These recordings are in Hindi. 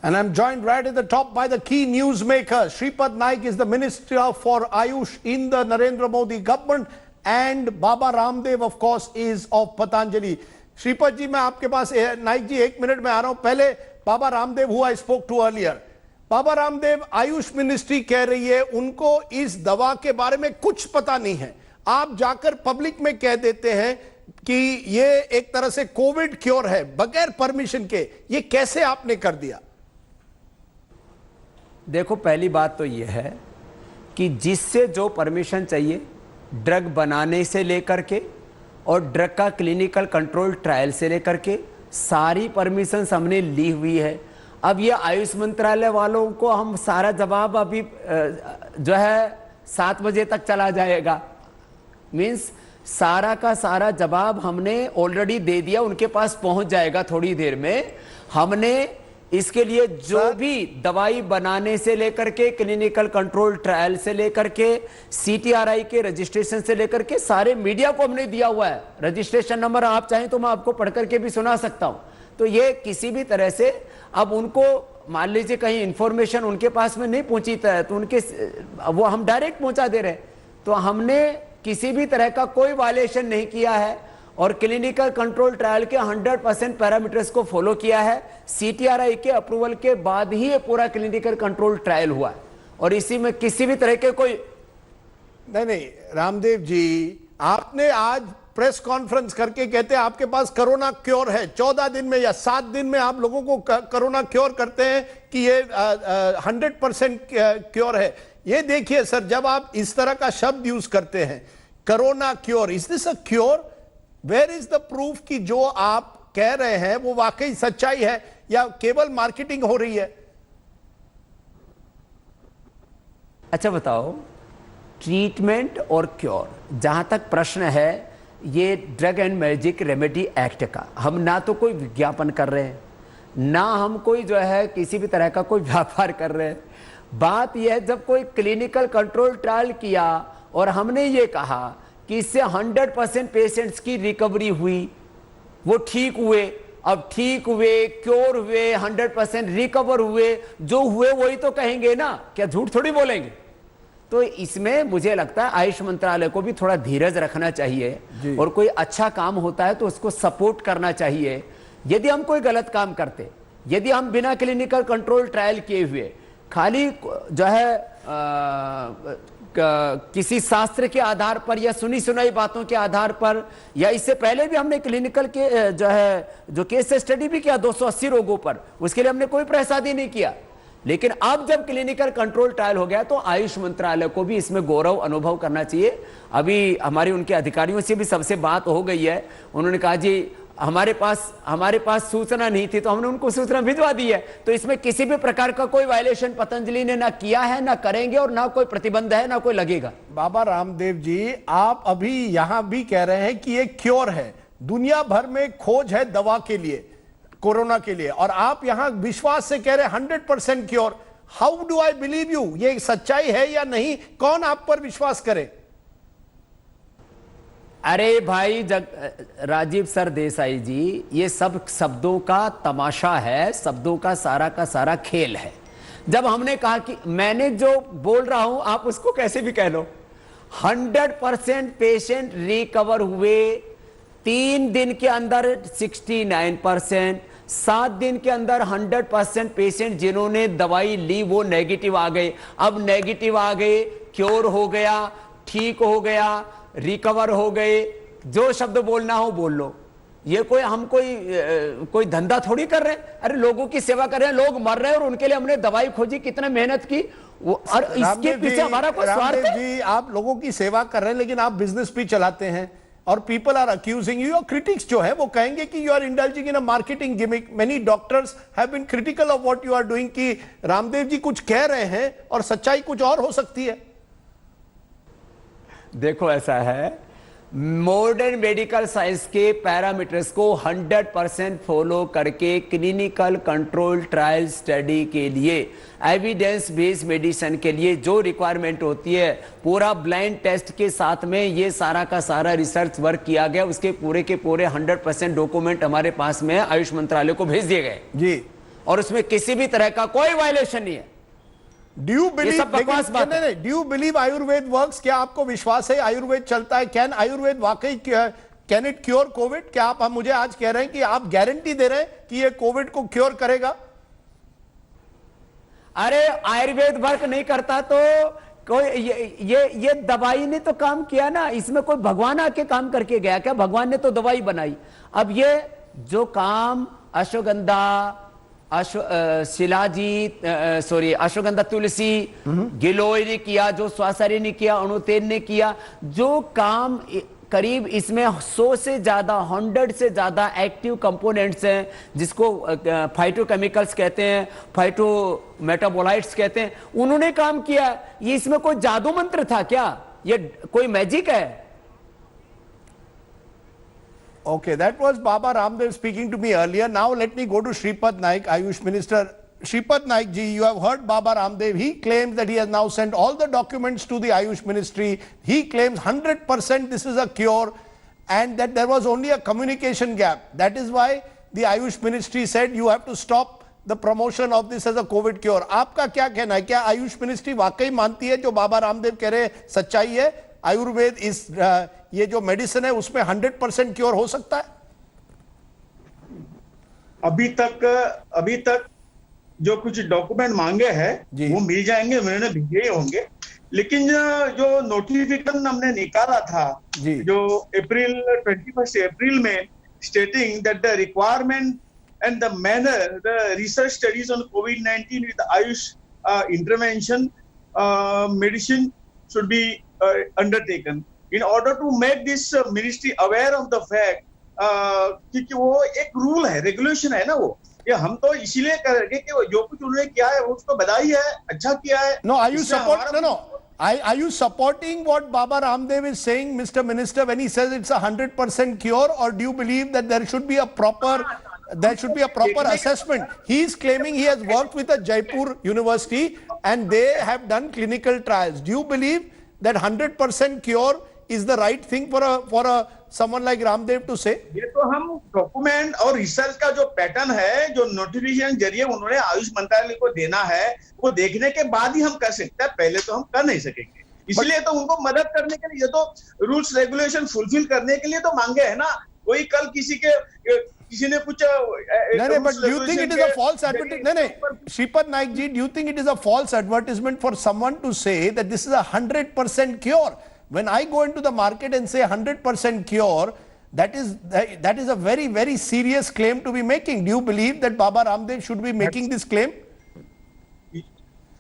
And I'm joined right at the top by the key newsmaker. Shripad Naik is the Minister for Ayush in the Narendra Modi government, and Baba Ramdev, of course, is of Patanjali. Shripad ji, मैं आपके पास नाइक जी 1 मिनट में आ रहा हूं. पहले Baba Ramdev who I spoke to earlier. Baba Ramdev, Ayush ministry कह रही है उनको इस दवा के बारे में कुछ पता नहीं है. आप जाकर पब्लिक में कह देते हैं कि ये एक तरह से कोविड क्योर है बगैर परमिशन के. ये कैसे आपने कर दिया? देखो, पहली बात तो ये है कि जिससे जो परमिशन चाहिए ड्रग बनाने से लेकर के और ड्रग का क्लिनिकल कंट्रोल ट्रायल से लेकर के सारी परमिशन हमने ली हुई है. अब ये आयुष मंत्रालय वालों को हम सारा जवाब अभी जो है 7 बजे तक चला जाएगा. मीन्स सारा का सारा जवाब हमने ऑलरेडी दे दिया, उनके पास पहुंच जाएगा थोड़ी देर में. हमने इसके लिए जो भी दवाई बनाने से लेकर के क्लिनिकल कंट्रोल ट्रायल से लेकर के CTRI के रजिस्ट्रेशन से लेकर के सारे मीडिया को हमने दिया हुआ है. रजिस्ट्रेशन नंबर आप चाहें तो मैं आपको पढ़ करके भी सुना सकता हूं. तो ये किसी भी तरह से अब उनको मान लीजिए कहीं इंफॉर्मेशन उनके पास में नहीं पहुंची तो उनके वो हम डायरेक्ट पहुंचा दे रहे. तो हमने किसी भी तरह का कोई वायलेशन नहीं किया है और क्लिनिकल कंट्रोल ट्रायल के 100% पैरामीटर्स को फॉलो किया है. CTRI के अप्रूवल के बाद ही ये पूरा क्लिनिकल कंट्रोल ट्रायल हुआ है और इसी में किसी भी तरह के कोई नहीं. रामदेव जी, आपने आज प्रेस कॉन्फ्रेंस करके कहते हैं आपके पास कोरोना क्योर है. 14 दिन में या 7 दिन में आप लोगों को कोरोना क्योर करते हैं कि ये 100% क्योर है. ये देखिए सर, जब आप इस तरह का शब्द यूज करते हैं corona cure, is this a cure? Where is the proof कि जो आप कह रहे हैं वो वाकई सच्चाई है या केवल मार्केटिंग हो रही है? अच्छा बताओ, ट्रीटमेंट और क्योर जहां तक प्रश्न है, ये drug and magic remedy act का हम ना तो कोई विज्ञापन कर रहे हैं, ना हम कोई जो है किसी भी तरह का कोई व्यापार कर रहे हैं. बात यह है, जब कोई क्लिनिकल कंट्रोल ट्रायल किया और हमने ये कहा कि इससे 100% पेशेंट्स की रिकवरी हुई, वो ठीक हुए, अब ठीक हुए, क्योर हुए, 100% रिकवर हुए, जो हुए वही तो कहेंगे ना, क्या झूठ थोड़ी बोलेंगे. तो इसमें मुझे लगता है आयुष मंत्रालय को भी थोड़ा धीरज रखना चाहिए और कोई अच्छा काम होता है तो उसको सपोर्ट करना चाहिए. यदि हम कोई गलत काम करते, यदि हम बिना क्लिनिकल कंट्रोल ट्रायल किए हुए खाली जो है किसी शास्त्र के आधार पर या सुनी सुनाई बातों के आधार पर, या इससे पहले भी हमने क्लिनिकल के जो है जो केस स्टडी भी किया 280 रोगों पर, उसके लिए हमने कोई प्रसादी नहीं किया. लेकिन अब जब क्लिनिकल कंट्रोल ट्रायल हो गया तो आयुष मंत्रालय को भी इसमें गौरव अनुभव करना चाहिए. अभी हमारी उनके अधिकारियों से भी सबसे बात हो गई है. उन्होंने कहा जी हमारे पास सूचना नहीं थी तो हमने उनको सूचना भिजवा दी है. तो इसमें किसी भी प्रकार का कोई वायलेशन पतंजलि ने ना किया है, ना करेंगे और ना कोई प्रतिबंध है, ना कोई लगेगा. बाबा रामदेव जी, आप अभी यहां भी कह रहे हैं कि ये क्योर है. दुनिया भर में खोज है दवा के लिए, कोरोना के लिए, और आप यहां विश्वास से कह रहे हैं 100% cure. How do I believe you? ये सच्चाई है या नहीं? कौन आप पर विश्वास करे? अरे भाई राजीव सरदेसाई जी, ये सब शब्दों का तमाशा है, शब्दों का सारा खेल है. जब हमने कहा कि मैं जो बोल रहा हूं आप उसको कैसे भी कह लो, 100% पेशेंट रिकवर हुए, 3 दिन के अंदर 69%, 7 दिन के अंदर 100% पेशेंट जिन्होंने दवाई ली वो नेगेटिव आ गए. अब नेगेटिव आ गए, क्योर हो गया, ठीक हो गया, रिकवर हो गए, जो शब्द बोलना हो बोल लो. ये हम कोई धंधा थोड़ी कर रहे हैं. अरे लोगों की सेवा कर रहे हैं, लोग मर रहे हैं और उनके लिए हमने दवाई खोजी, कितना मेहनत की, और इसके पीछे हमारा कोई स्वार्थ है? जी, आप लोगों की सेवा कर रहे हैं लेकिन आप बिजनेस भी चलाते हैं और people are accusing you. Critics जो है वो कहेंगे कि you are indulging in a marketing gimmick. Many doctors have been critical of what you are doing कि रामदेव जी कुछ कह रहे हैं और सच्चाई कुछ और हो सकती है. देखो, ऐसा है, मॉडर्न मेडिकल साइंस के पैरामीटर्स को 100% फॉलो करके क्लिनिकल कंट्रोल ट्रायल स्टडी के लिए, एविडेंस बेस्ड मेडिसिन के लिए जो रिक्वायरमेंट होती है, पूरा ब्लाइंड टेस्ट के साथ में ये सारा का सारा रिसर्च वर्क किया गया. उसके पूरे के पूरे 100% डॉक्यूमेंट हमारे पास में आयुष मंत्रालय को भेज दिए गए. जी, और उसमें किसी भी तरह का कोई वायलेशन नहीं है। डू यू बिलीव, सब बकवास बात है। नहीं, do you believe Ayurveda works? क्या आपको विश्वास है आयुर्वेद चलता है? कैन आयुर्वेद वाकई, कैन इट क्योर कोविड? क्या आप मुझे आज कह रहे हैं कि आप गारंटी दे रहे हैं कि ये कोविड को क्योर करेगा? अरे आयुर्वेद वर्क नहीं करता तो कोई ये दवाई ने तो काम किया ना, इसमें कोई भगवान आके काम करके गया क्या? भगवान ने तो दवाई बनाई। अब ये जो काम अश्वगंधा, शिलाजीत, सॉरी अश्वगंधा, तुलसी, गिलोय ने किया, जो स्वासारी ने किया, अणुतेन ने किया, जो काम करीब इसमें 100 से ज्यादा, 100 से ज्यादा एक्टिव कंपोनेंट्स हैं, जिसको फाइटोकेमिकल्स कहते हैं, फाइटो मेटाबोलाइट्स कहते हैं, उन्होंने काम किया। ये इसमें कोई जादू मंत्र था क्या? ये कोई मैजिक है? Okay, that was Baba Ramdev speaking to me earlier. Now let me go to Shripad Naik, Ayush Minister. Shripad Naik ji, you have heard Baba Ramdev. He claims that he has now sent all the documents to the Ayush Ministry. He claims 100% this is a cure and that there was only a communication gap. That is why the Ayush Ministry said you have to stop the promotion of this as a COVID cure. आपका क्या कहना है? क्या आयुष मिनिस्ट्री वाकई मानती है जो बाबा रामदेव कह रहे हैं सच्चाई है? आयुर्वेद इस ये जो मेडिसिन है उसमें 100% क्योर हो सकता है? अभी तक जो कुछ डॉक्यूमेंट मांगे हैं वो मिल जाएंगे, उन्होंने भेजे ही होंगे। लेकिन जो नोटिफिकेशन हमने निकाला था जो 21 अप्रैल में, stating that the requirement and the manner the research studies on COVID-19 with Ayush intervention medicine should be undertaken in order to make this ministry aware of the fact क्योंकि वो एक रूल है, रेगुलेशन है ना, वो ये हम तो इसीलिए करेंगे कि वो जो कुछ उन्होंने किया है वो उसको बधाई है, अच्छा किया है। No, are you are you supporting what Baba Ramdev is saying, Mr. Minister, when he says it's 100% cure, or do you believe that there should be a proper assessment? He is claiming he has worked with a Jaipur University and they have done clinical trials. Do you believe that 100% cure is the right thing for someone like Ramdev to say? ये तो हम डॉक्यूमेंट और रिसर्च का जो पैटर्न है, जो नोटिफिकेशन जरिए उन्होंने आयुष मंत्रालय को देना है, वो देखने के बाद ही हम कर सकते हैं, पहले तो हम कर नहीं सकेंगे। इसलिए तो उनको मदद करने के लिए, ये तो रूल्स रेगुलेशन फुलफिल करने के लिए तो मांगे है ना। कोई कल किसी ने कुछ नहीं, but do you think it is a false advertisement? नहीं, Shripad Naik ji, do you think it is a false advertisement for someone to say that this is a 100% cure? When I go into the market and say 100% cure, that is a very, very serious claim to be making. Do you believe that Baba Ramdev should be making this claim?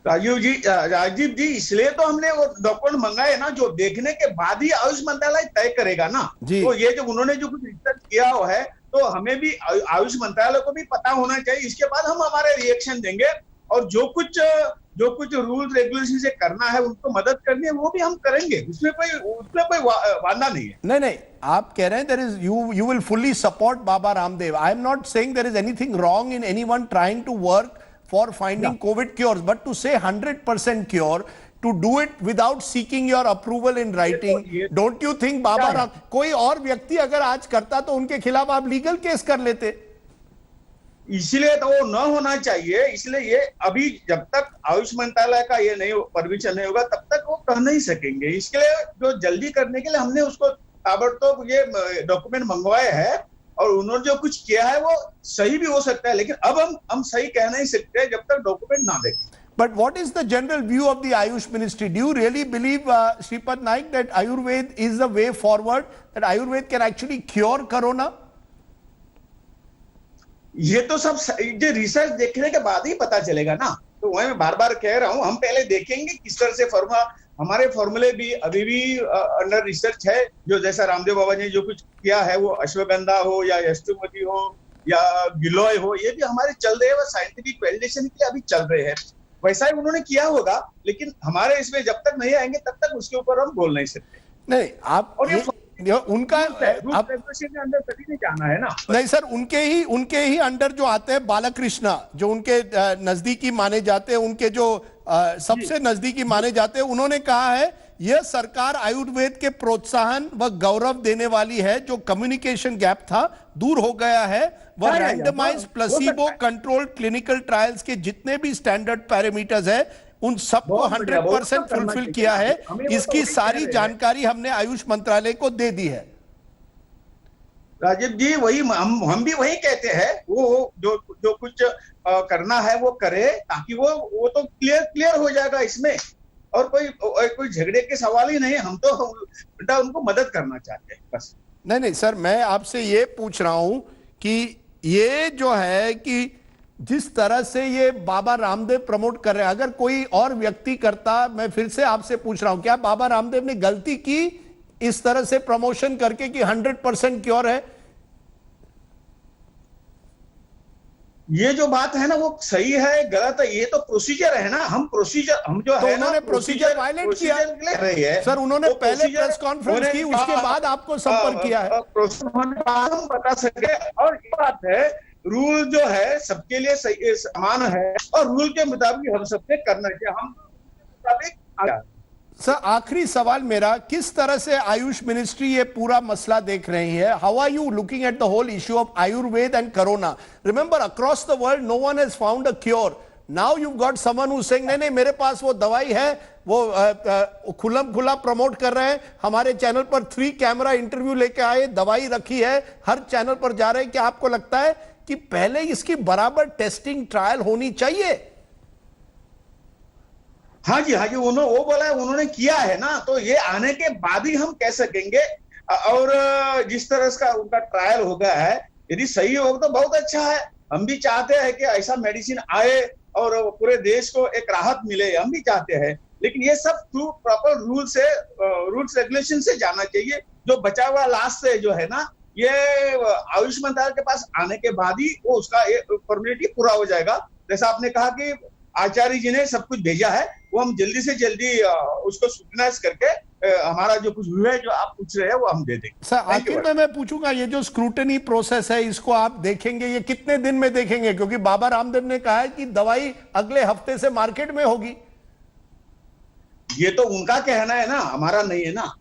Rajiv जी, इसलिए तो हमने वो डॉक्यूमेंट मंगाए ना, जो देखने के बाद ही आयुष मंत्रालय तय करेगा ना। तो ये जो उन्होंने जो कुछ रिसर्च किया हुआ है, तो हमें भी आयुष मंत्रालय को भी पता होना चाहिए। इसके बाद हम हमारे रिएक्शन देंगे और जो कुछ रूल रेगुलेशन से करना है, उनको मदद करनी है, वो भी हम करेंगे। उसमें कोई वादा नहीं है। नहीं, आप कह रहे हैं there is you will fully support Baba Ramdev. I am not saying there is anything wrong in anyone trying to work for finding COVID cures, but to say 100% cure, to do it without seeking your approval in writing, don't you think Baba Ram, कोई और व्यक्ति अगर आज करता तो उनके खिलाफ आप लीगल केस कर लेते? इसलिए तो वो न होना चाहिए। इसलिए ये अभी जब तक आयुष मंत्रालय का ये नहीं परमिशन नहीं होगा, तब तक वो कर नहीं सकेंगे। इसके लिए जो जल्दी करने के लिए हमने उसको ताबड़तोड़ ये डॉक्यूमेंट मंगवाए हैं और उन्होंने जो कुछ किया है वो सही भी हो सकता है, लेकिन अब हम सही कह नहीं सकते जब तक डॉक्यूमेंट ना देखें। But what is the general view of the Ayush Ministry? Do you really believe, Shripad Naik, that Ayurveda is the way forward, that Ayurveda can actually cure corona? ये तो सब जो रिसर्च देखने के बाद ही पता चलेगा ना। तो वही मैं बार बार कह रहा हूँ, हम पहले देखेंगे किस तरह से फॉर्मूला, हमारे फॉर्मूले भी अभी भी अंडर रिसर्च है। जो जैसा रामदेव बाबा ने जो कुछ किया है, वो अश्वगंधा हो या यष्टुमती हो या गिलोय हो, ये भी हमारे चल रहे हैं, वो साइंटिफिक वैलिडेशन के लिए अभी चल रहे हैं। वैसा ही उन्होंने किया होगा, लेकिन हमारे इसमें जब तक नहीं आएंगे तब तक उसके ऊपर हम बोल नहीं सकते। नहीं, आप उनका आप अंदर सभी ने जाना है ना। नहीं सर, उनके ही अंडर जो आते हैं बालकृष्णा, जो उनके नजदीकी माने जाते हैं, उनके जो सबसे नजदीकी माने जाते हैं, उन्होंने कहा है यह सरकार आयुर्वेद के प्रोत्साहन व गौरव देने वाली है। जो कम्युनिकेशन गैप था दूर हो गया है। वह randomise placebo controlled clinical trials के जितने भी स्टैंडर्ड पैरामीटर्स है उन सबको 100% फुलफिल किया है। इसकी सारी जानकारी हमने आयुष मंत्रालय को दे दी है। राजीव जी, वही हम भी वही कहते हैं, वो जो कुछ करना है वो करे, ताकि वो तो क्लियर हो जाएगा इसमें, और कोई झगड़े के सवाल ही नहीं। हम तो उल्टा उनको मदद करना चाहते हैं बस। नहीं सर, मैं आपसे ये पूछ रहा हूं कि ये जो है कि जिस तरह से ये बाबा रामदेव प्रमोट कर रहे हैं, अगर कोई और व्यक्ति करता, मैं फिर से आपसे पूछ रहा हूं, क्या बाबा रामदेव ने गलती की इस तरह से प्रमोशन करके कि 100% क्योर है? ये जो बात है ना वो सही है गलत है, ये तो प्रोसीजर है ना। हम जो तो है उन्होंने प्रोसीजर वायलेट किया है सर। उन्होंने पहले प्रेस कॉन्फ्रेंस की, उसके बाद आपको संपर्क किया है। हम बता सके। और ये बात है, रूल जो है सबके लिए समान है, और रूल के मुताबिक हम सबने करना चाहिए। हम मुताबिक सर, आखिरी सवाल मेरा, किस तरह से आयुष मिनिस्ट्री ये पूरा मसला देख रही है? How are you looking at the whole issue of Ayurveda and corona? Remember, across the world no one has found a cure. Now you got someone who saying नहीं मेरे पास वो दवाई है, वो खुला प्रमोट कर रहे हैं। हमारे चैनल पर 3 कैमरा इंटरव्यू लेके आए, दवाई रखी है, हर चैनल पर जा रहे हैं। क्या आपको लगता है कि पहले इसकी बराबर टेस्टिंग ट्रायल होनी चाहिए? हाँ जी, वो बोला है, उन्होंने किया है ना, तो ये आने के बाद ही हम कह सकेंगे। और जिस तरह का उनका ट्रायल हो गया है, यदि सही होगा तो बहुत अच्छा है। हम भी चाहते हैं कि ऐसा मेडिसिन आए और पूरे देश को एक राहत मिले, हम भी चाहते हैं। लेकिन ये सब थ्रू प्रॉपर रूल्स रेगुलेशन से जाना चाहिए। जो बचा हुआ लास्ट से जो है ना, ये आयुष मंत्रालय के पास आने के बाद ही वो उसका फॉर्मेलिटी पूरा हो जाएगा। जैसा आपने कहा कि आचार्य जी ने सब कुछ भेजा है, वो हम जल्दी से जल्दी उसको स्क्रूटनाइज करके हमारा जो कुछ हुआ है, जो आप पूछ रहे हैं, वो हम दे देंगे। सर, आखिर में मैं पूछूंगा, ये जो स्क्रूटनी प्रोसेस है, इसको आप देखेंगे, ये कितने दिन में देखेंगे? क्योंकि बाबा रामदेव ने कहा है कि दवाई अगले हफ्ते से मार्केट में होगी। ये तो उनका कहना है ना, हमारा नहीं है ना,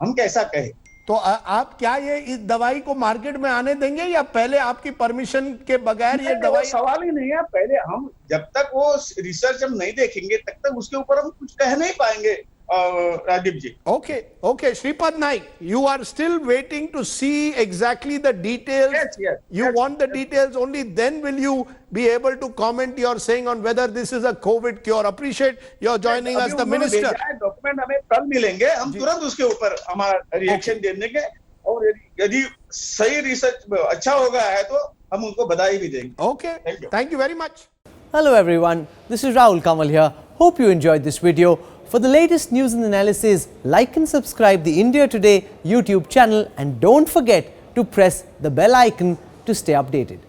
हम कैसा कहे। तो आप क्या ये इस दवाई को मार्केट में आने देंगे, या पहले आपकी परमिशन के बगैर ये दवाई? सवाल ही नहीं है। पहले हम जब तक वो रिसर्च हम नहीं देखेंगे तब तक उसके ऊपर हम कुछ कह नहीं पाएंगे। राजीव जी, okay, Shripad Naik, you are still waiting to see exactly the details. Yes. You want the details, only then will you be able to comment your saying on whether this is a COVID cure. Appreciate your joining us, the minister. Document हमें कल मिलेंगे, हम तुरंत उसके ऊपर हमारा रिएक्शन दे देंगे, और यदि सही रिसर्च अच्छा होगा है तो हम उनको बधाई भी देंगे। Okay, thank you very much. Hello everyone, this is Rahul Kamal here. Hope you enjoyed this video. For the latest news and analysis, like and subscribe the India Today YouTube channel, and don't forget to press the bell icon to stay updated.